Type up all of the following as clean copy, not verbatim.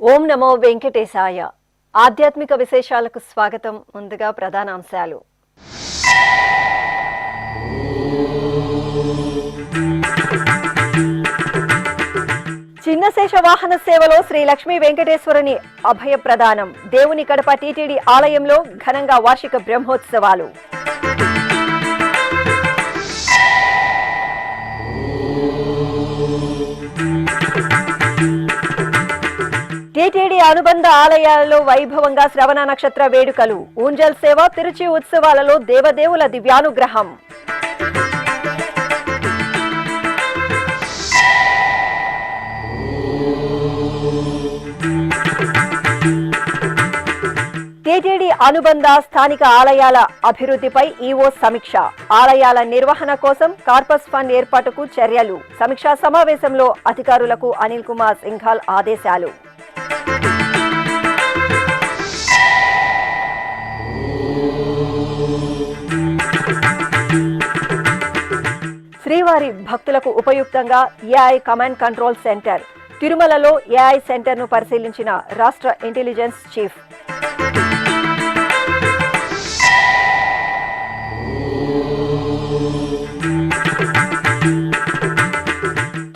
ఓం నమో వెంకటేశాయ. ఆధ్యాత్మిక విశేషాలకు స్వాగతం. ముందుగా ప్రధానాంశాలు. చిన్నశేష వాహన సేవలో శ్రీ లక్ష్మీ వెంకటేశ్వరుని అభయ ప్రదానం. దేవుని కడప టీటీడీ ఆలయంలో ఘనంగా వార్షిక బ్రహ్మోత్సవాలు. టీటీడీ అనుబంధ ఆలయాలలో వైభవంగా శ్రవణ నక్షత్ర వేడుకలు. ఊంజల్ సేవ, తిరుచి ఉత్సవాలలో దేవదేవుల దివ్యానుగ్రహం. టీటీడీ అనుబంధ స్థానిక ఆలయాల అభివృద్ధిపై ఈవో సమీక్ష. ఆలయాల నిర్వహణ కోసం కార్పస్ ఫండ్ ఏర్పాటుకు చర్యలు. సమీక్షా సమావేశంలో అధికారులకు అనిల్ కుమార్ సింఘాల్ ఆదేశాలు. శ్రీవారి భక్తులకు ఉపయుక్తంగా ఏఐ కమాండ్ కంట్రోల్ సెంటర్. తిరుమలలో ఏఐ సెంటర్ను పరిశీలించిన రాష్ట్ర ఇంటెలిజెన్స్ చీఫ్.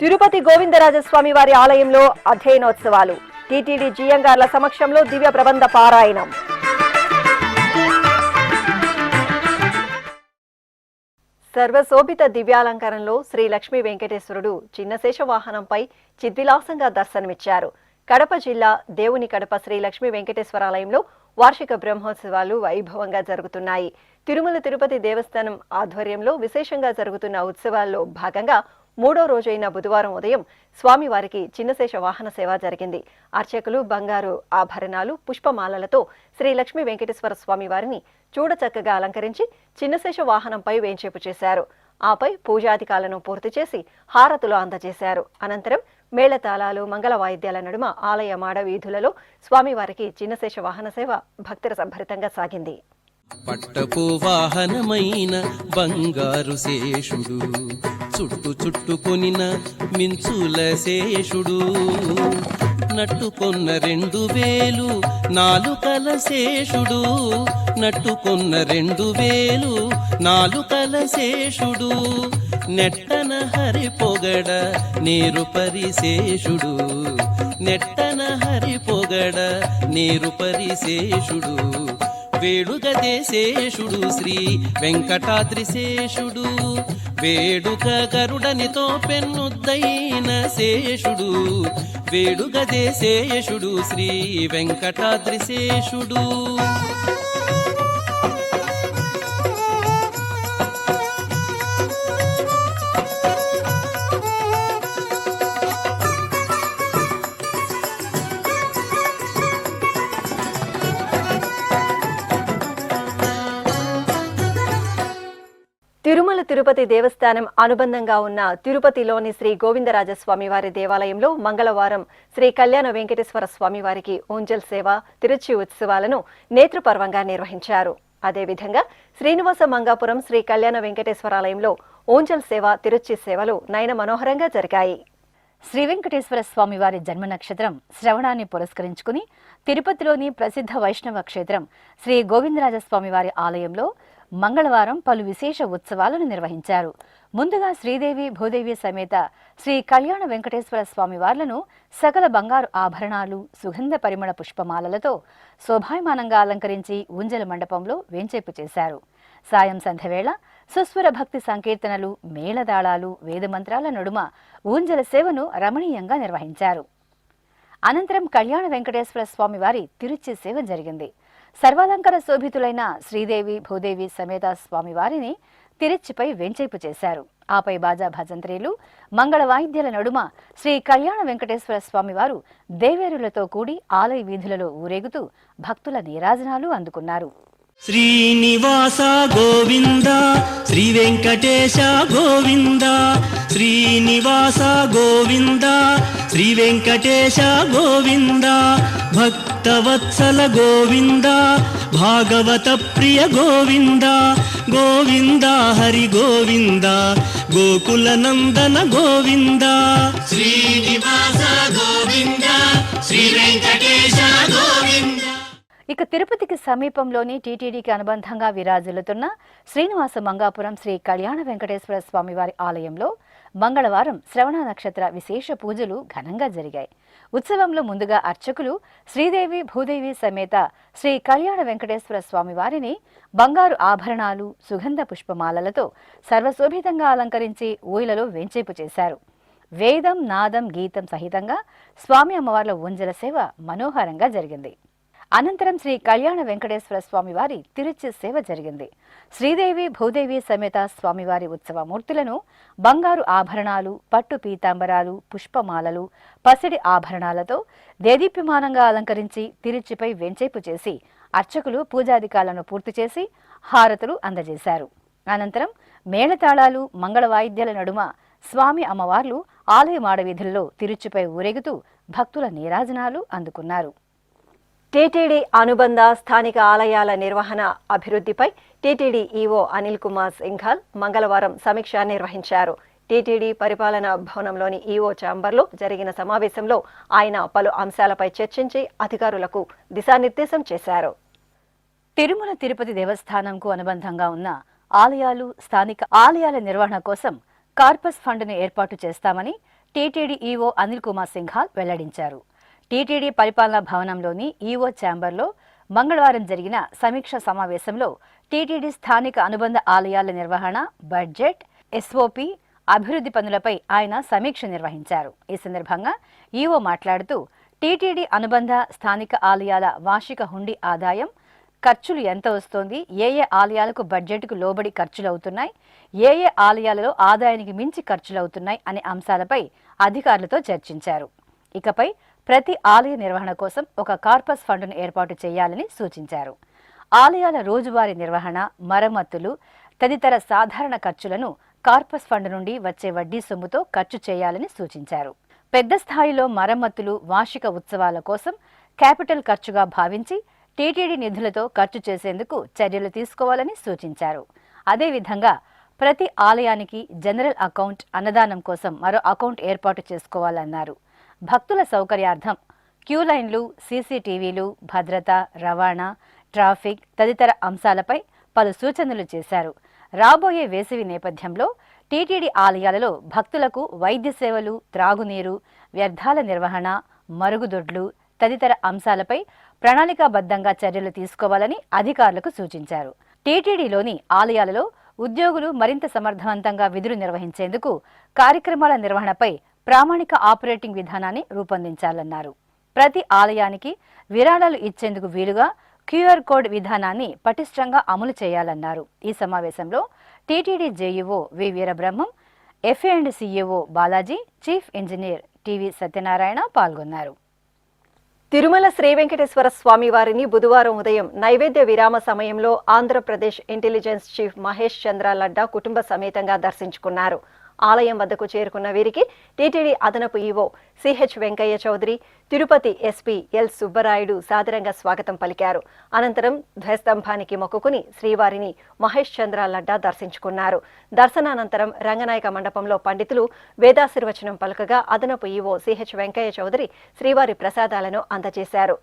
తిరుపతి గోవిందరాజస్వామి వారి ఆలయంలో అధ్యయనోత్సవాలు. టీటీడీ జియంగార్ల సమక్షంలో దివ్య ప్రబంధ పారాయణం. సర్వశోభిత దివ్యాలంకారంలో శ్రీ లక్ష్మీ వెంకటేశ్వరుడు చిన్నశేష వాహనంపై చిద్విలాసంగా దర్శనమిచ్చారు. కడప జిల్లా దేవుని కడప శ్రీ లక్ష్మీ వెంకటేశ్వరాలయంలో వార్షిక బ్రహ్మోత్సవాలు వైభవంగా జరుగుతున్నాయి. తిరుమల తిరుపతి దేవస్థానం ఆధ్వర్యంలో విశేషంగా జరుగుతున్న ఉత్సవాల్లో భాగంగా మూడో రోజైన బుధవారం ఉదయం స్వామివారికి చిన్నశేష వాహన సేవ జరిగింది. అర్చకులు బంగారు ఆభరణాలు, పుష్పమాలలతో శ్రీ లక్ష్మీ వెంకటేశ్వర స్వామి వారిని చూడచక్కగా అలంకరించి చిన్నశేష వాహనంపై వేంచేపు చేశారు. ఆపై పూజాధికాలను పూర్తి చేసి హారతులు అందజేశారు. అనంతరం మేళతాళాలు, మంగళ వాయిద్యాల నడుమ ఆలయ మాడ వీధులలో స్వామివారికి చిన్నశేష వాహన సేవ భక్తుల సంభరితంగా సాగింది. పట్టపు వాహనమైన బంగారు శేషుడు, చుట్టు చుట్టుకొనిన మించుల శేషుడు, నట్టుకొన్న 2000 నాలుకల శేషుడు, నట్టుకొన్న 2000 నాలుకల శేషుడు, నెట్టన హరి పొగడ నీరు పరిశేషుడు, నెట్టన హరి పొగడ నీరు పరిశేషుడు, వేడుగదే శేషుడు శ్రీ వెంకటాద్రి శేషుడు, వేడుక గరుడనితో పెన్నుద్దైన శేషుడు, వేడుగదే శేషుడు శ్రీ వెంకటాద్రి శేషుడు. తిరుమల తిరుపతి దేవస్థానం అనుబంధంగా ఉన్న తిరుపతిలోని శ్రీ గోవిందరాజస్వామి వారి దేవాలయంలో మంగళవారం శ్రీ కళ్యాణ వెంకటేశ్వర స్వామి వారికి ఊంజల్ సేవ, తిరుచి ఉత్సవాలను నేత్రపర్వంగా నిర్వహించారు. అదేవిధంగా శ్రీనివాస మంగాపురం శ్రీ కళ్యాణ వెంకటేశ్వరాలయంలో ఊంజల్ సేవ, తిరుచి సేవలు నయన మనోహరంగా జరిగాయి. శ్రీ వెంకటేశ్వర స్వామి వారి జన్మ నక్షత్రం శ్రవణాన్ని పురస్కరించుకుని తిరుపతిలోని ప్రసిద్ధ వైష్ణవ క్షేత్రం శ్రీ గోవిందరాజస్వామి వారి ఆలయంలో మంగళవారం పలు విశేష ఉత్సవాలను నిర్వహించారు. ముందుగా శ్రీదేవి భూదేవి సమేత శ్రీ కళ్యాణ వెంకటేశ్వర స్వామి వార్లను సకల బంగారు ఆభరణాలు, సుగంధ పరిమళ పుష్పమాలలతో శోభాయమానంగా అలంకరించి ఊంజల మండపంలో వేంచేపు చేశారు. సాయం సంధ్యవేళ సుస్వర భక్తి సంకీర్తనలు, మేళదాళాలు, వేదమంత్రాల నడుమ ఊంజల సేవను రమణీయంగా నిర్వహించారు. అనంతరం కళ్యాణ వెంకటేశ్వర స్వామి వారి తిరుచి సేవ జరిగింది. సర్వాలంకార శోభితులైన శ్రీదేవి భూదేవి సమేత స్వామివారిని తిరుచిపై వెంచేపు చేశారు. ఆపై బాజా భజంత్రీలు మంగళ వాయిద్యాల నడుమ శ్రీ కళ్యాణ వెంకటేశ్వర స్వామివారు దేవేరులతో కూడి ఆలయ వీధులలో ఊరేగుతూ భక్తుల నీరాజనాలు అందుకున్నారు. శ్రీనివాస గోవింద శ్రీ వెంకటేశ గోవింద శ్రీనివాస గోవింద శ్రీ వెంకటేశ గోవింద భక్తవత్సల గోవింద భాగవత ప్రియ గోవింద గోవింద హరి గోవింద గోకుల నందన గోవింద శ్రీనివాస గోవింద శ్రీ వెంకటేశ గోవింద. ఇక తిరుపతికి సమీపంలోని టీటీడీకి అనుబంధంగా విరాజిల్లుతున్న శ్రీనివాస మంగాపురం శ్రీ కళ్యాణ వెంకటేశ్వర స్వామివారి ఆలయంలో మంగళవారం శ్రవణ నక్షత్ర విశేష పూజలు ఘనంగా జరిగాయి. ఉత్సవంలో ముందుగా అర్చకులు శ్రీదేవి భూదేవి సమేత శ్రీ కళ్యాణ వెంకటేశ్వర స్వామివారిని బంగారు ఆభరణాలు సుగంధ పుష్పమాలలతో సర్వశోభితంగా అలంకరించి ఊయలలో వేంచేపు చేశారు. వేదం నాదం గీతం సహితంగా స్వామి అమ్మవార్ల ఊంజల సేవ మనోహరంగా జరిగింది. అనంతరం శ్రీ కళ్యాణ వెంకటేశ్వర స్వామివారి తిరుచి సేవ జరిగింది. శ్రీదేవి భూదేవి సమేత స్వామివారి ఉత్సవ మూర్తులను బంగారు ఆభరణాలు పట్టు పీతాంబరాలు పుష్పమాలలు పసిడి ఆభరణాలతో దేదీప్యమానంగా అలంకరించి తిరుచిపై వెంచేపు చేసి అర్చకులు పూజాధికాలను పూర్తి చేసి హారతులు అందజేశారు. అనంతరం మేళతాళాలు మంగళ వాయిద్యాల నడుమ స్వామి అమ్మవార్లు ఆలయ మాడవీధుల్లో తిరుచిపై ఊరేగుతూ భక్తుల నీరాజనాలు అందుకున్నారు. టీటీడీ అనుబంధ స్థానిక ఆలయాల నిర్వహణ అభివృద్ధిపై టీటీడీ ఈవో అనిల్ కుమార్ సింఘాల్ మంగళవారం సమీక్ష నిర్వహించారు. టీటీడీ పరిపాలనా భవనంలోని ఈవో ఛాంబర్లో జరిగిన సమావేశంలో ఆయన పలు అంశాలపై చర్చించి అధికారులకు దిశానిర్దేశం చేశారు. తిరుమల తిరుపతి దేవస్థానంకు అనుబంధంగా ఉన్న ఆలయాలు స్థానిక ఆలయాల నిర్వహణ కోసం కార్పస్ ఫండ్ను ఏర్పాటు చేస్తామని టీటీడీ ఈవో అనిల్ కుమార్ సింఘాల్ వెల్లడించారు. టీటీడీ పరిపాలనా భవనంలోని ఈవో ఛాంబర్లో మంగళవారం జరిగిన సమీక్ష సమావేశంలో టీటీడీ స్థానిక అనుబంధ ఆలయాల నిర్వహణ బడ్జెట్ ఎస్ఓపి అభివృద్ధి పనులపై ఆయన సమీక్ష నిర్వహించారు. ఈ సందర్భంగా ఈవో మాట్లాడుతూ టీటీడీ అనుబంధ స్థానిక ఆలయాల వార్షిక హుండీ ఆదాయం ఖర్చులు ఎంత వస్తోంది, ఏ ఏ ఆలయాలకు బడ్జెట్కు లోబడి ఖర్చులవుతున్నాయి, ఏ ఏ ఆలయాలలో ఆదాయానికి మించి ఖర్చులవుతున్నాయి అనే అంశాలపై అధికారులతో చర్చించారు. ఇకపై ప్రతి ఆలయ నిర్వహణ కోసం ఒక కార్పస్ ఫండ్ను ఏర్పాటు చేయాలని సూచించారు. ఆలయాల రోజువారీ నిర్వహణ మరమ్మతులు తదితర సాధారణ ఖర్చులను కార్పస్ ఫండ్ నుండి వచ్చే వడ్డీ సొమ్ముతో ఖర్చు చేయాలని సూచించారు. పెద్ద స్థాయిలో మరమ్మతులు వార్షిక ఉత్సవాల కోసం క్యాపిటల్ ఖర్చుగా భావించి టీటీడీ నిధులతో ఖర్చు చేసేందుకు చర్యలు తీసుకోవాలని సూచించారు. అదేవిధంగా ప్రతి ఆలయానికి జనరల్ అకౌంట్ అన్నదానం కోసం మరో అకౌంట్ ఏర్పాటు చేసుకోవాలన్నారు. భక్తుల సౌకర్యార్థం క్యూ లైన్లు సీసీటీవీలు భద్రత రవాణా ట్రాఫిక్ తదితర అంశాలపై పలు సూచనలు చేశారు. రాబోయే వేసవి నేపథ్యంలో టీటీడీ ఆలయాలలో భక్తులకు వైద్య సేవలు త్రాగునీరు వ్యర్థాల నిర్వహణ మరుగుదొడ్లు తదితర అంశాలపై ప్రణాళికాబద్ధంగా చర్యలు తీసుకోవాలని అధికారులకు సూచించారు. టీటీడీలోని ఆలయాలలో ఉద్యోగులు మరింత సమర్థవంతంగా విధులు నిర్వహించేందుకు కార్యక్రమాల నిర్వహణపై ప్రామాణిక ఆపరేటింగ్ విధానాన్ని రూపొందించాలన్నారు. ప్రతి ఆలయానికి విరాళాలు ఇచ్చేందుకు వీలుగా క్యూఆర్ కోడ్ విధానాన్ని పటిష్టంగా అమలు చేయాలన్నారు. ఈ సమావేశంలో TTD JEO V Veerabrahmam, FA and D CEO Balaji, chief engineer TV Satyanarayana పాల్గొన్నారు. తిరుమల శ్రీ వెంకటేశ్వర స్వామి వారిని బుధవారం ఉదయం నైవేద్య విరామ సమయంలో ఆంధ్రప్రదేశ్ ఇంటెలిజెన్స్ చీఫ్ మహేష్ చంద్ర లడ్డా కుటుంబ సమేతంగా దర్శించుకున్నారు. ఆలయం వద్దకు చేరుకున్న వీరికి టీటీడీ అదనపు EO CH Venkaiah Chowdary, Tirupati SP L Subbarayudu సాదరంగా స్వాగతం పలికారు. అనంతరం ధ్వజస్తంభానికి మొక్కుకుని శ్రీవారిని మహేష్ చంద్ర లడ్డా దర్శించుకున్నారు. దర్శనానంతరం రంగనాయక మండపంలో పండితులు వేదాశీర్వచనం పలుకగా అదనపు ఈవో సిహెచ్ వెంకయ్య చౌదరి శ్రీవారి ప్రసాదాలను అందజేశారు.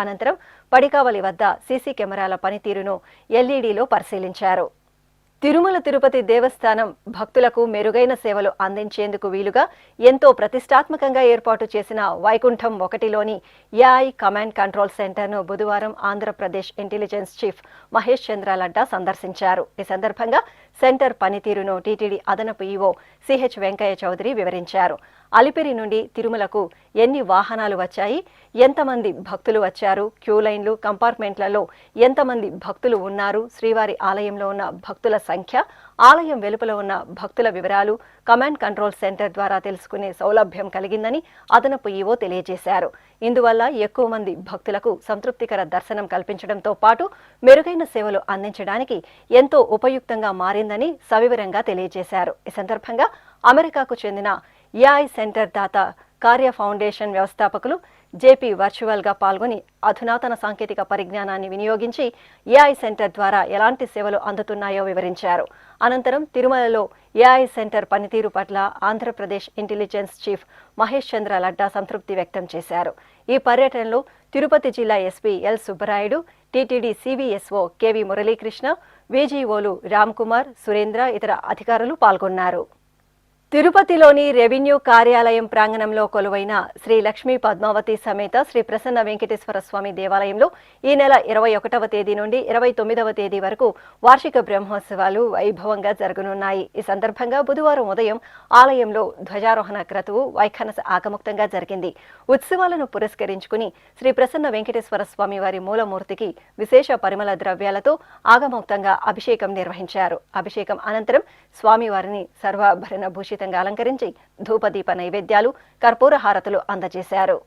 అనంతరం పడికావలి వద్ద సీసీ కెమెరాల పనితీరును ఎల్ఈడీలో పరిశీలించారు. తిరుమల తిరుపతి దేవస్థానం భక్తులకు మెరుగైన సేవలు అందించేందుకు వీలుగా ఎంతో ప్రతిష్టాత్మకంగా ఏర్పాటు చేసిన వైకుంఠం 1లోని ఏఐ కమాండ్ కంట్రోల్ సెంటర్ను బుధవారం ఆంధ్రప్రదేశ్ ఇంటెలిజెన్స్ చీఫ్ మహేష్ చంద్ర లడ్డా సందర్శించారు. ఈ సందర్భంగా సెంటర్ పనితీరును టీటీడీ అదనపు ఈవో సిహెచ్ వెంకయ్య చౌదరి వివరించారు. అలిపిరి నుండి తిరుమలకు ఎన్ని వాహనాలు వచ్చాయి, ఎంతమంది భక్తులు వచ్చారు, క్యూ లైన్లు, కంపార్ట్మెంట్లలో ఎంతమంది భక్తులు ఉన్నారు, శ్రీవారి ఆలయంలో ఉన్న భక్తుల సంఖ్య, ఆలయం వెలుపల ఉన్న భక్తుల వివరాలు కమాండ్ కంట్రోల్ సెంటర్ ద్వారా తెలుసుకునే సౌలభ్యం కలిగిందని అదనపు ఈవో తెలియజేశారు. ఇందువల్ల ఎక్కువ మంది భక్తులకు సంతృప్తికర దర్శనం కల్పించడంతో పాటు మెరుగైన సేవలు అందించడానికి ఎంతో ఉపయుక్తంగా మారిందని సవివరంగా తెలియజేశారు. ఈ సందర్భంగా అమెరికాకు చెందిన ఏఐ సెంటర్ దాత కార్య ఫౌండేషన్ వ్యవస్థాపకులు జేపీ వర్చువల్గా పాల్గొని అధునాతన సాంకేతిక పరిజ్ఞానాన్ని వినియోగించి ఏఐ సెంటర్ ద్వారా ఎలాంటి సేవలు అందుతున్నాయో వివరించారు. అనంతరం తిరుమలలో ఏఐ సెంటర్ పనితీరు పట్ల ఆంధ్రప్రదేశ్ ఇంటెలిజెన్స్ చీఫ్ మహేష్ చంద్ర లడ్డా సంతృప్తి వ్యక్తం చేశారు. ఈ పర్యటనలో తిరుపతి జిల్లా SP L Subbarayudu, TTD CVSO KV Muralikrishna, వీజీఓలు రామ్కుమార్, సురేంద్ర, ఇతర అధికారులు పాల్గొన్నారు. తిరుపతిలోని రెవెన్యూ కార్యాలయం ప్రాంగణంలో కొలువైన శ్రీ లక్ష్మీ పద్మావతి సమేత శ్రీ ప్రసన్న వెంకటేశ్వర స్వామి దేవాలయంలో ఈ నెల 21వ తేదీ నుండి 29వ తేదీ వరకు వార్షిక బ్రహ్మోత్సవాలు వైభవంగా జరగనున్నాయి. ఈ సందర్భంగా బుధవారం ఉదయం ఆలయంలో ధ్వజారోహణ క్రతువు వైఖానస ఆగముక్తంగా జరిగింది. ఉత్సవాలను పురస్కరించుకుని శ్రీ ప్రసన్న వెంకటేశ్వర స్వామి వారి మూలమూర్తికి విశేష పరిమళ ద్రవ్యాలతో ఆగమోక్తంగా అభిషేకం నిర్వహించారు. అభిషేకం అనంతరం స్వామివారిని సర్వాభరణ భూషిత అలంకరించి ధూపదీప నైవేద్యాలు, కర్పూర హారతులు అందజేశారు.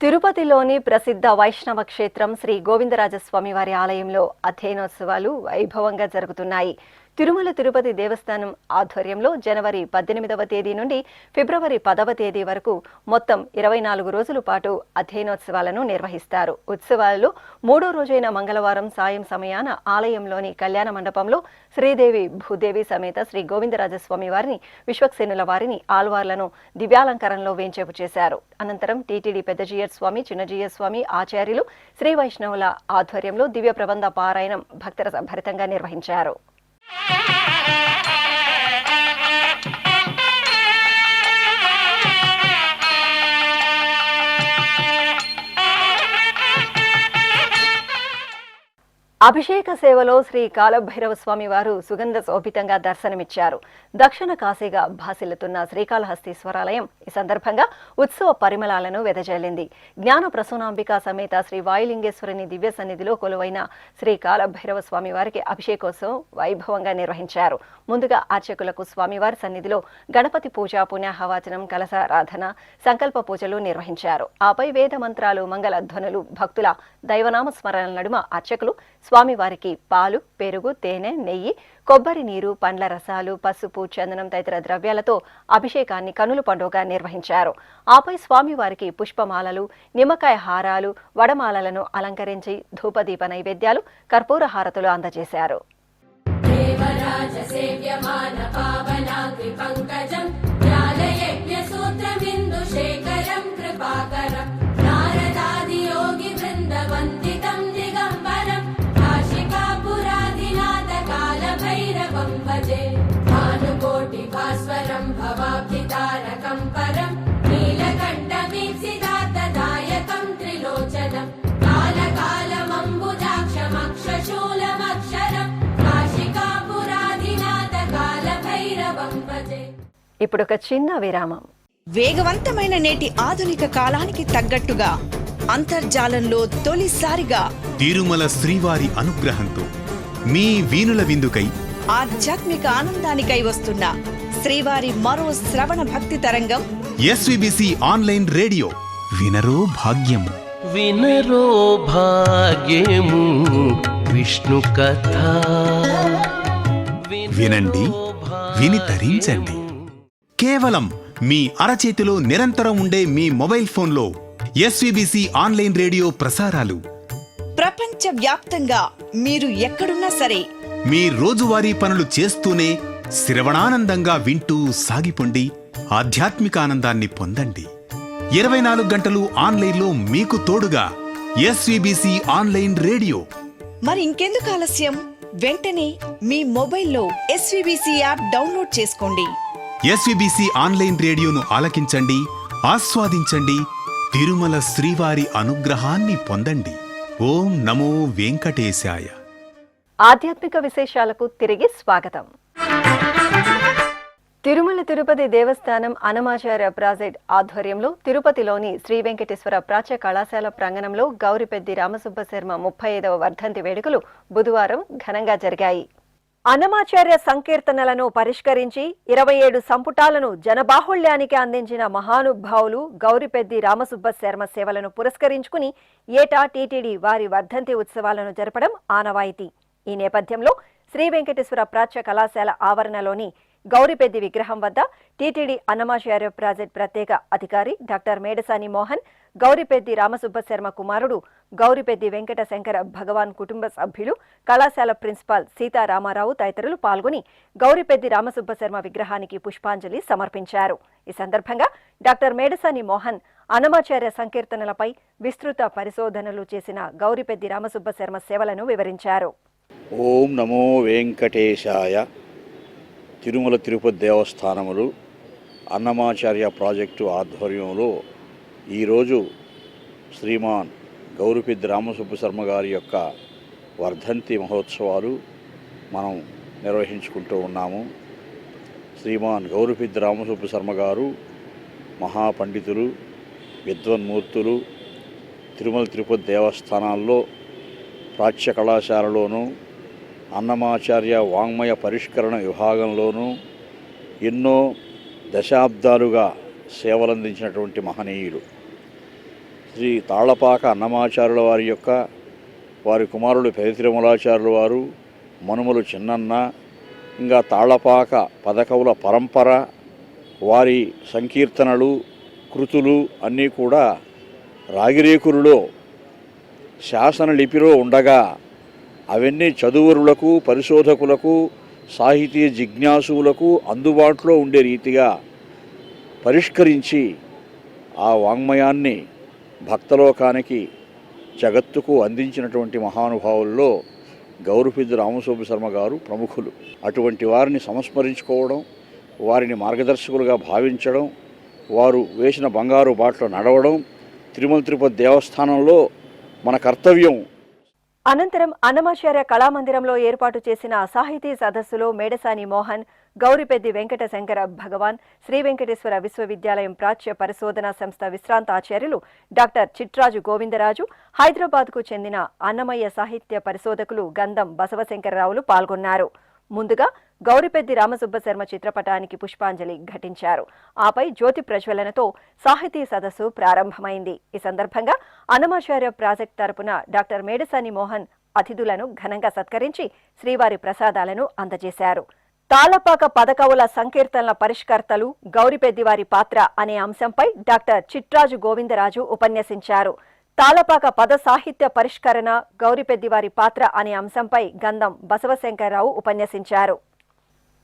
తిరుపతిలోని ప్రసిద్ధ వైష్ణవ క్షేత్రం శ్రీ గోవిందరాజస్వామి వారి ఆలయంలో అధ్యయనోత్సవాలు వైభవంగా జరుగుతున్నాయి. తిరుమల తిరుపతి దేవస్థానం ఆధ్వర్యంలో జనవరి 18వ తేదీ నుండి ఫిబ్రవరి 10వ తేదీ వరకు మొత్తం 24 రోజుల పాటు అధ్యయనోత్సవాలను నిర్వహిస్తారు. ఉత్సవాలలో 3వ రోజైన మంగళవారం సాయం సమయాన ఆలయంలోని కళ్యాణ మండపంలో శ్రీదేవి భూదేవి సమేత శ్రీ గోవిందరాజస్వామి వారిని, విశ్వక్సేనుల వారిని, ఆళ్వార్లను దివ్యాలంకరణలో వేంచేపు చేశారు. అనంతరం టీటీడీ పెద్ద జీయర్ స్వామి, చిన్న జీయర్ స్వామి, ఆచార్యులు, శ్రీ వైష్ణవుల ఆధ్వర్యంలో దివ్య ప్రబంధ పారాయణం భక్తరస భరితంగా నిర్వహించారు. అభిషేక సేవలో శ్రీ కాలభైరవ స్వామి వారు సుగంధ శోభితంగా దర్శనమిచ్చారు. దక్షిణ కాశీగా భాసిల్లుతున్న శ్రీకాళహస్తీశ్వరాలయం ఈ సందర్భంగా ఉత్సవ పరిమళాలను వెదజల్లింది. జ్ఞాన ప్రసూనాంబిక సమేత శ్రీ వాయులింగేశ్వరుని దివ్య సన్నిధిలో కొలువైన శ్రీ కాలభైరవ స్వామి వారికి అభిషేకోత్సవం వైభవంగా నిర్వహించారు. ముందుగా అర్చకులకు స్వామివారి సన్నిధిలో గణపతి పూజ, పుణ్యాహవాచనం, కలశారాధన, సంకల్ప పూజలు నిర్వహించారు. ఆపై వేద మంత్రాలు, మంగళ ధ్వనులు, భక్తుల దైవనామ స్మరణల నడుమ అర్చకులు స్వామివారికి పాలు, పెరుగు, తేనె, నెయ్యి, కొబ్బరి నీరు, పండ్ల రసాలు, పసుపు, చందనం తదితర ద్రవ్యాలతో అభిషేకాన్ని కనుల పండుగగా నిర్వహించారు. ఆపై స్వామివారికి పుష్పమాలలు, నిమ్మకాయ హారాలు, వడమాలలను అలంకరించి ధూపదీప నైవేద్యాలు, కర్పూర హారతులు అందజేశారు. ఇప్పుడు ఒక చిన్న విరామం. వేగవంతమైన నేటి ఆధునిక కాలానికి తగ్గట్టుగా అంతర్జాలంలో తొలిసారిగా తిరుమల శ్రీవారి అనుగ్రహంతో మీ వీణుల విందుకై ఆధ్యాత్మిక ఆనందానికై వస్తున్న శ్రీవారి మరో శ్రవణ భక్తి తరంగం ఎస్విబిసి ఆన్లైన్ రేడియో. వినరో భాగ్యము, వినరో భాగ్యము విష్ణు కథ. వినండి, విని తరించండి. కేవలం మీ అరచేతిలో నిరంతరం ఉండే మీ మొబైల్ ఫోన్లో ఎస్విబిసి ఆన్లైన్ రేడియో ప్రసారాలు ప్రపంచ వ్యాప్తంగా మీరు ఎక్కడున్నా సరే మీ రోజువారీ పనులు చేస్తూనే శ్రవణానందంగా వింటూ సాగిపోండి, ఆధ్యాత్మిక ఆనందాన్ని పొందండి. 24 గంటలు ఆన్లైన్లో మీకు తోడుగా ఎస్వీబీసీ ఆన్లైన్ రేడియో. మరి ఇంకెందుకు ఆలస్యం? వెంటనే మీ మొబైల్లో ఎస్వీబీసీ యాప్ డౌన్లోడ్ చేసుకోండి. ఎస్వీబీసీ ఆన్లైన్ రేడియోను ఆలకించండి, ఆస్వాదించండి, తిరుమల శ్రీవారి అనుగ్రహాన్ని పొందండి. ఓం నమో వెంకటేశాయ. ఆధ్యాత్మిక విశేషాలకు తిరిగి స్వాగతం. తిరుమల తిరుపతి దేవస్థానం అన్నమాచార్య ప్రాజెక్ట్ ఆధ్వర్యంలో తిరుపతిలోని శ్రీ వెంకటేశ్వర ప్రాచ్య కళాశాల ప్రాంగణంలో గౌరిపెద్ది రామసుబ్బశర్మ 35వ వర్ధంతి వేడుకలు బుధవారం ఘనంగా జరిగాయి. అన్నమాచార్య సంకీర్తనలను పరిష్కరించి 27 సంపుటాలను జనబాహుళ్యానికి అందించిన మహానుభావులు గౌరిపెద్ది రామసుబ్బశర్మ సేవలను పురస్కరించుకుని ఏటా టీటీడీ వారి వర్ధంతి ఉత్సవాలను జరపడం ఆనవాయితీ. ఈ నేపథ్యంలో శ్రీ వెంకటేశ్వర ప్రాచ్య కళాశాల ఆవరణలోని గౌరిపెద్ది విగ్రహం వద్ద టీటీడీ అన్నమాచార్య ప్రాజెక్ట్ ప్రత్యేక అధికారి డాక్టర్ మేడసాని మోహన్, గౌరిపెద్ది రామసుబ్బశర్మ కుమారుడు గౌరిపెద్ది వెంకట శంకర భగవాన్ కుటుంబ సభ్యులు, కళాశాల ప్రిన్సిపాల్ సీతారామారావు తదితరులు పాల్గొని గౌరిపెద్ది రామసుబ్బశర్మ విగ్రహానికి పుష్పాంజలి సమర్పించారు. ఈ సందర్భంగా డాక్టర్ మేడసాని మోహన్ అన్నమాచార్య సంకీర్తనలపై విస్తృత పరిశోధనలు చేసిన గౌరిపెద్ది రామసుబ్బశర్మ సేవలను వివరించారు. ఓం నమో వెంకటేశాయ. తిరుమల తిరుపతి దేవస్థానములు అన్నమాచార్య ప్రాజెక్టు ఆధ్వర్యంలో ఈరోజు శ్రీమాన్ గౌరిపెద్ది రామసుబ్బశర్మ గారి యొక్క వర్ధంతి మహోత్సవాలు మనం నిర్వహించుకుంటూ ఉన్నాము. శ్రీమాన్ గౌరిపెద్ది రామసుబ్బశర్మ గారు మహాపండితులు, విద్వన్మూర్తులు. తిరుమల తిరుపతి దేవస్థానాల్లో ప్రాచ్య కళాశాలలోనూ అన్నమాచార్య వాంగ్మయ పరిష్కరణ విభాగంలోనూ ఎన్నో దశాబ్దాలుగా సేవలందించినటువంటి మహనీయులు. శ్రీ తాళ్లపాక అన్నమాచార్యుల వారి యొక్క వారి కుమారుడు పెద తిరుమలాచార్యుల వారు, మనుమలు చిన్నన్న, ఇంకా తాళ్లపాక పదకవుల పరంపర, వారి సంకీర్తనలు, కృతులు అన్నీ కూడా రాగిరేకులలో శాసన లిపిలో ఉండగా అవన్నీ చదువరులకు, పరిశోధకులకు, సాహితీ జిజ్ఞాసులకు అందుబాటులో ఉండే రీతిగా పరిష్కరించి ఆ వాంగ్మయాన్ని భక్తలోకానికి, జగత్తుకు అందించినటువంటి మహానుభావుల్లో గౌరిపెద్ది రామసుబ్బశర్మ గారు ప్రముఖులు. అటువంటి వారిని సంస్మరించుకోవడం, వారిని మార్గదర్శకులుగా భావించడం, వారు వేసిన బంగారు బాటలో నడవడం తిరుమల తిరుపతి దేవస్థానంలో మన కర్తవ్యం. అనంతరం అన్నమాచార్య కళామందిరంలో ఏర్పాటు చేసిన సాహితీ సదస్సులో మేడసాని మోహన్, గౌరిపెద్ది వెంకట శంకర భగవాన్, శ్రీ వెంకటేశ్వర విశ్వవిద్యాలయం ప్రాచ్య పరిశోధనా సంస్థ విశ్రాంత ఆచార్యులు డాక్టర్ చిట్రాజు గోవిందరాజు, హైదరాబాద్కు చెందిన అన్నమయ్య సాహిత్య పరిశోధకులు గంధం బసవశంకరరావులు పాల్గొన్నారు. ముందుగా గౌరిపెద్ది రామసుబ్బశర్మ చిత్రపటానికి పుష్పాంజలి ఘటించారు. ఆపై జ్యోతి ప్రజ్వలనతో సాహితీ సదస్సు ప్రారంభమైంది. ఈ సందర్భంగా అన్నమాచార్య ప్రాజెక్ట్ తరపున డాక్టర్ మేడసాని మోహన్ అతిథులను ఘనంగా సత్కరించి శ్రీవారి ప్రసాదాలను అందజేశారు. తాళ్లపాక పదకవుల సంకీర్తనల పరిష్కర్తలు గౌరిపెద్ది వారి పాత్ర అనే అంశంపై డాక్టర్ చిట్రాజు గోవిందరాజు ఉపన్యసించారు. తాళ్లపాక పద సాహిత్య పరిష్కరణ, గౌరిపెద్ది వారి పాత్ర అనే అంశంపై గంధం బసవశంకరరావు ఉపన్యసించారు.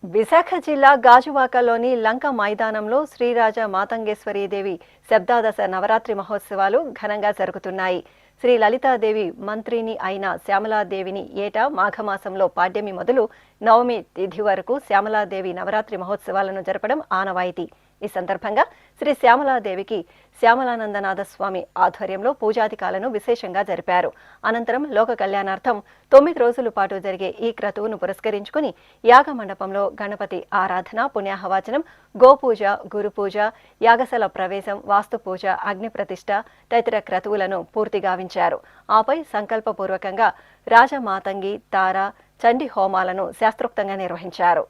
విశాఖ జిల్లా గాజువాకలోని లంక మైదానంలో శ్రీరాజ మాతంగేశ్వరీదేవి శబ్దాదశ నవరాత్రి మహోత్సవాలు ఘనంగా జరుగుతున్నాయి. శ్రీ లలితాదేవి మంత్రిని అయిన శ్యామలాదేవిని ఏటా మాఘమాసంలో పాడ్యమి మొదలు నవమి తిథి వరకు శ్యామలాదేవి నవరాత్రి మహోత్సవాలను జరపడం ఆనవాయితీ. ఈ సందర్భంగా శ్రీ శ్యామలాదేవికి శ్యామలానందనాథ స్వామి ఆధ్వర్యంలో పూజాధికాలను విశేషంగా జరిపారు. అనంతరం లోక కళ్యాణార్థం 9 రోజుల పాటు జరిగే ఈ క్రతువును పురస్కరించుకుని యాగ మండపంలో గణపతి ఆరాధన, పుణ్యాహవాచనం, గోపూజ, గురుపూజ, యాగశాల ప్రవేశం, వాస్తు పూజ, అగ్ని ప్రతిష్ఠ తదితర క్రతువులను పూర్తి గావించారు. ఆపై సంకల్పపూర్వకంగా రాజమాతంగి, తార, చండీ హోమాలను శాస్త్రోక్తంగా నిర్వహించారు.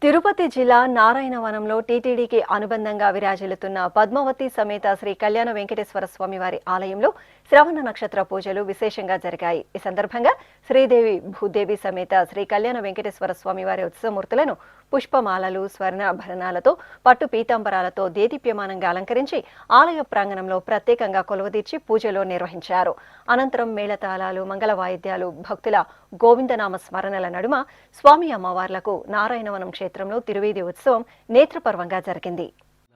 తిరుపతి జిల్లా నారాయణవనంలో టీటీడీకి అనుబంధంగా విరాజిల్లుతున్న పద్మావతి సమేత శ్రీ కళ్యాణ వెంకటేశ్వర స్వామివారి ఆలయంలో శ్రవణ నక్షత్ర పూజలు విశేషంగా జరిగాయి. ఈ సందర్భంగా శ్రీదేవి భూదేవి సమేత శ్రీ కళ్యాణ వెంకటేశ్వర స్వామివారి ఉత్సవమూర్తులను పుష్పమాలలు, స్వర్ణాభరణాలతో, పట్టు పీతాంబరాలతో దేదీప్యమానంగా అలంకరించి ఆలయ ప్రాంగణంలో ప్రత్యేకంగా కొలువుదీర్చి పూజలు నిర్వహించారు. అనంతరం మేళతాళాలు, మంగళ వాయిద్యాలు, భక్తుల గోవిందనామ స్మరణల నడుమ స్వామి అమ్మవార్లకు నారాయణవనం క్షేత్రంలో తిరువీధి ఉత్సవం నేత్రపర్వంగా జరిగింది.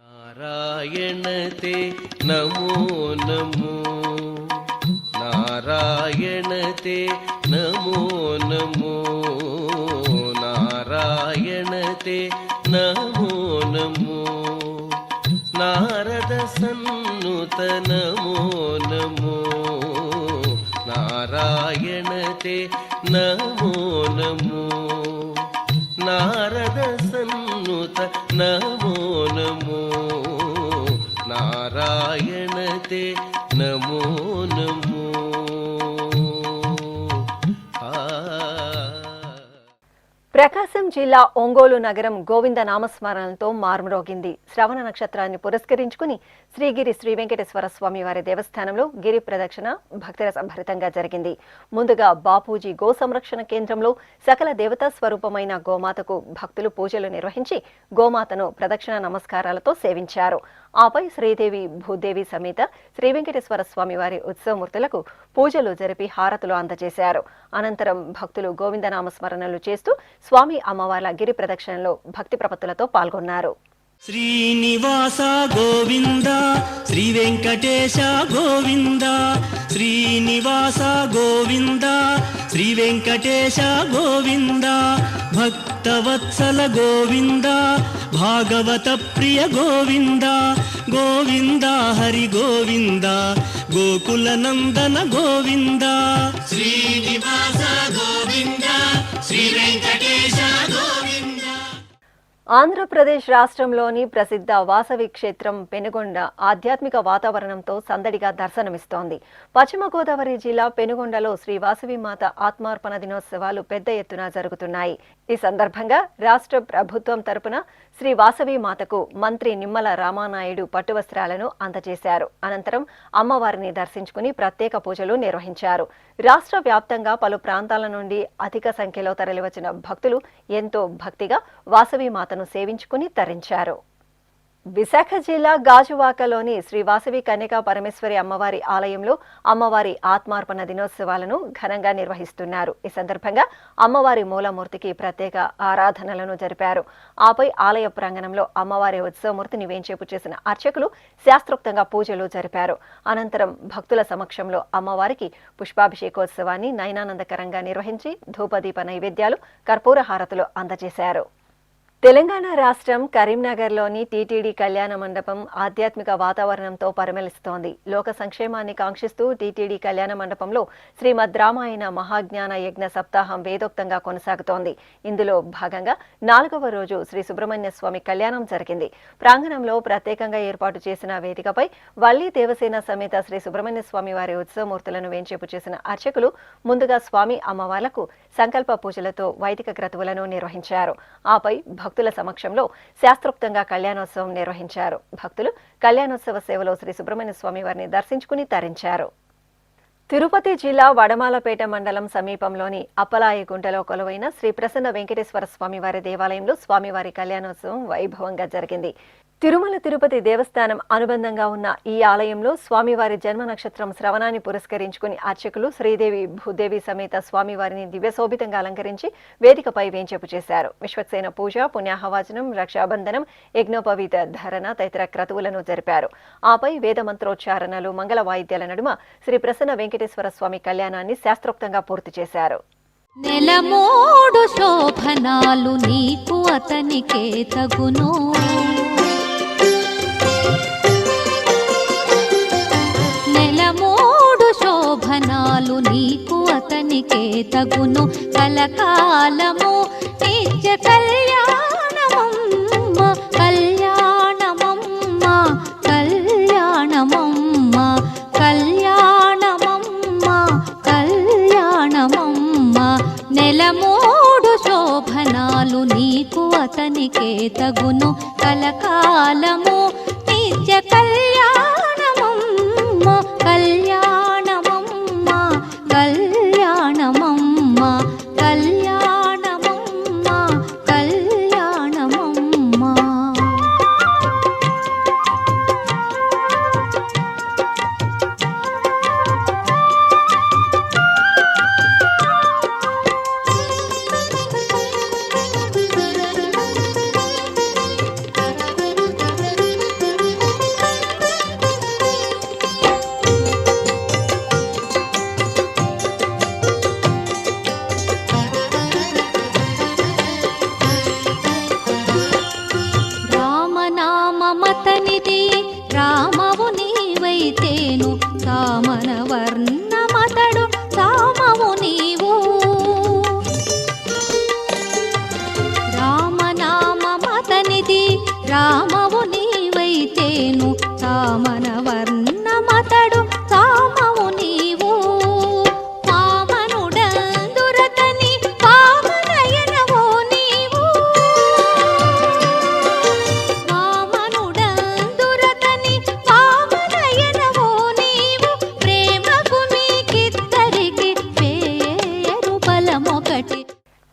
నారాయణతే నమో నమో నారాయణ తే నమో నమో నారాయణ తే నమో నమో నారద సన్నుత నమో నమో నారాయణ తే నమో నమో నారద సన్నుత నమో నమో నారాయణ తే నమో నమో ప్రకాశం జిల్లా ఒంగోలు నగరం గోవింద నామస్మరణలతో మార్మరోగింది. శ్రవణ నక్షత్రాన్ని పురస్కరించుకుని శ్రీగిరి శ్రీ వెంకటేశ్వర స్వామి వారి దేవస్థానంలో గిరి ప్రదక్షిణ భక్తుల సంభరితంగా జరిగింది. ముందుగా బాపూజీ గో సంరక్షణ కేంద్రంలో సకల దేవతా స్వరూపమైన గోమాతకు భక్తులు పూజలు నిర్వహించి గోమాతను ప్రదక్షిణ నమస్కారాలతో సేవించారు. ఆపై శ్రీదేవి భూదేవి సమేత శ్రీ వెంకటేశ్వర స్వామి వారి ఉత్సవమూర్తులకు పూజలు జరిపి హారతులు అందజేశారు. అనంతరం భక్తులు గోవింద నామస్మరణలు చేస్తూ స్వామి అమ్మవార్ల గిరి ప్రదక్షిణలో భక్తి ప్రపత్తులతో పాల్గొన్నారు. శ్రీనివాస గోవింద శ్రీ వెంకటేశ గోవింద శ్రీనివాస గోవింద శ్రీ వెంకటేశ గోవింద భక్తవత్సల గోవింద భాగవత ప్రియ గోవింద గోవింద హరి గోవింద గోకుల నందన గోవింద శ్రీనివాస గోవింద శ్రీ వెంకటేశ గోవింద. ఆంధ్రప్రదేశ్ రాష్ట్రంలోని ప్రసిద్ధ వాసవి క్షేత్రం పెనుగొండ ఆధ్యాత్మిక వాతావరణంతో సందడిగా దర్శనమిస్తోంది. పశ్చిమ గోదావరి జిల్లా పెనుగొండలో శ్రీ వాసవి మాత ఆత్మార్పణ దినోత్సవాలు పెద్ద ఎత్తున జరుగుతున్నాయి. ఈ సందర్భంగా రాష్ట్ర ప్రభుత్వం తరపున శ్రీ వాసవి మాతకు మంత్రి నిమ్మల రామానాయుడు పట్టువస్త్రాలను అందజేశారు. అనంతరం అమ్మవారిని దర్శించుకుని ప్రత్యేక పూజలు నిర్వహించారు. రాష్ట్ర వ్యాప్తంగా పలు ప్రాంతాల నుండి అధిక సంఖ్యలో తరలివచ్చిన భక్తులు ఎంతో భక్తిగా వాసవి మాతను సేవించుకుని తరించారు. విశాఖ జిల్లా గాజువాకలోని శ్రీ వాసవి కన్యకా పరమేశ్వరి అమ్మవారి ఆలయంలో అమ్మవారి ఆత్మార్పణ దినోత్సవాలను ఘనంగా నిర్వహిస్తున్నారు. ఈ సందర్భంగా అమ్మవారి మూలమూర్తికి ప్రత్యేక ఆరాధనలను జరిపారు. ఆపై ఆలయ ప్రాంగణంలో అమ్మవారి ఉత్సవమూర్తిని వేంచేపు చేసిన అర్చకులు శాస్త్రోక్తంగా పూజలు జరిపారు. అనంతరం భక్తుల సమక్షంలో అమ్మవారికి పుష్పాభిషేకోత్సవాన్ని నయనానందకరంగా నిర్వహించి ధూపదీప నైవేద్యాలు, కర్పూర హారతులు అందజేశారు. తెలంగాణ రాష్ట్రం కరీంనగర్లోని టీటీడీ కళ్యాణ మండపం ఆధ్యాత్మిక వాతావరణంతో పరిమళిస్తోంది. లోక సంక్షేమాన్ని కాంక్షిస్తూ టీటీడీ కళ్యాణ మండపంలో శ్రీమద్ రామాయణ మహాజ్ఞాన యజ్ఞ సప్తాహం వేదోక్తంగా కొనసాగుతోంది. ఇందులో భాగంగా 4వ రోజు శ్రీ సుబ్రహ్మణ్య స్వామి కళ్యాణం జరిగింది. ప్రాంగణంలో ప్రత్యేకంగా ఏర్పాటు చేసిన వేదికపై వల్లి దేవసేన సమేత శ్రీ సుబ్రహ్మణ్య స్వామి వారి ఉత్సవమూర్తులను వేంచేపు చేసిన అర్చకులు ముందుగా స్వామి అమ్మవార్లకు సంకల్ప పూజలతో వైదిక క్రతువులను నిర్వహించారు. ఆపై భక్తుల సమక్షంలో శాస్త్రోక్తంగా కళ్యాణోత్సవం నిర్వహించారు. భక్తులు కళ్యాణోత్సవ సేవలో శ్రీ సుబ్రహ్మణ్య స్వామి వారిని దర్శించుకుని తరించారు. తిరుపతి జిల్లా వడమాలపేట మండలం సమీపంలోని అప్పలాయగుంటలో కొలువైన శ్రీ ప్రసన్న వెంకటేశ్వర స్వామి వారి దేవాలయంలో స్వామివారి కళ్యాణోత్సవం వైభవంగా జరిగింది. తిరుమల తిరుపతి దేవస్థానం అనుబంధంగా ఉన్న ఈ ఆలయంలో స్వామివారి జన్మ నక్షత్రం శ్రవణాన్ని పురస్కరించుకుని అర్చకులు శ్రీదేవి భూదేవి సమేత స్వామివారిని దివ్యశోభితంగా అలంకరించి వేదికపై వేంచేపు చేశారు. విశ్వక్సేన పూజ, పుణ్యాహవాచనం, రక్షాబంధనం, యజ్ఞోపవీత ధరణ తదితర క్రతువులను జరిపారు. ఆపై వేద మంత్రోచ్చారణలు, మంగళ వాయిద్యాల నడుమ శ్రీ ప్రసన్న వెంకటేశ్వర స్వామి కళ్యాణాన్ని శాస్త్రోక్తంగా పూర్తి చేశారు. నెలమోడు శోభనాలు నీకు అతనికే తగును, నెలమోడు శోభనాలు నీకు అతనికే తగును, కలకాలము నిత్య కళ్యాణమమ్మ కళ్యాణమమ్మ కళ్యాణమమ్మ కళ్యాణమమ్మ కళ్యాణమమ్మ నెలమోడు శోభనాలు నీకు అతనికే తగును, కలకాలము నిత్య కళ్యాణమమ్మ కళ్యాణమమ్మ కళ్యాణమమ్మ కళ్యాణమమ్మ కళ్యాణమమ్మ. అతనిది రామవు నీవైతేను సామన వర్ణమతడు సామవు నీవు రామనామమతనిది రామవు నీవైతేను సామన వర్ణమతడు సామవు నీవు పామనుడందురతని పామనయనవో నీవు పామనుడందురతని పామనయనవో నీవు ప్రేమకు నీకిద్దరికి పేరు బలమొకటి.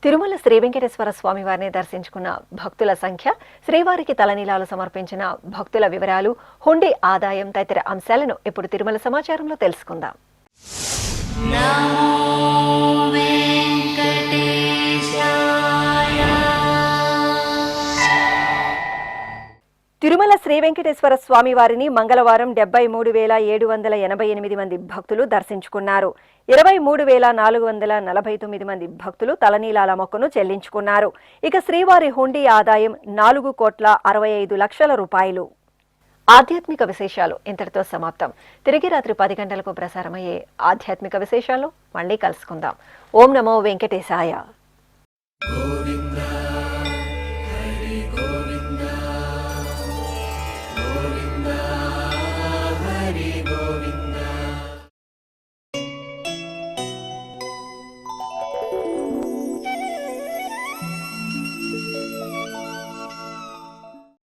తిరుమల శ్రీ వెంకటేశ్వర స్వామి వారిని దర్శించుకున్న భక్తుల సంఖ్య, శ్రీవారికి తలనీలాలు సమర్పించిన భక్తుల వివరాలు, హుండీ ఆదాయం తదితర అంశాలను ఇప్పుడు తిరుమల సమాచారంలో తెలుసుకుందాం. తిరుమల శ్రీ వెంకటేశ్వర స్వామి వారిని మంగళవారం 73,788 మంది భక్తులు దర్శించుకున్నారు. 23,449 మంది భక్తులు తలనీలాల మొక్కును చెల్లించుకున్నారు. ఇక శ్రీవారి హుండీ ఆదాయం 4,65,00,000 రూపాయలు. ఆధ్యాత్మిక విశేషాలు ఇంతటితో సమాప్తం. తిరిగి రాత్రి 10 గంటలకు ప్రసారమయ్యే ఆధ్యాత్మిక విశేషాలు మళ్ళీ కలుసుకుందాం. ఓం నమో వెంకటేశాయ.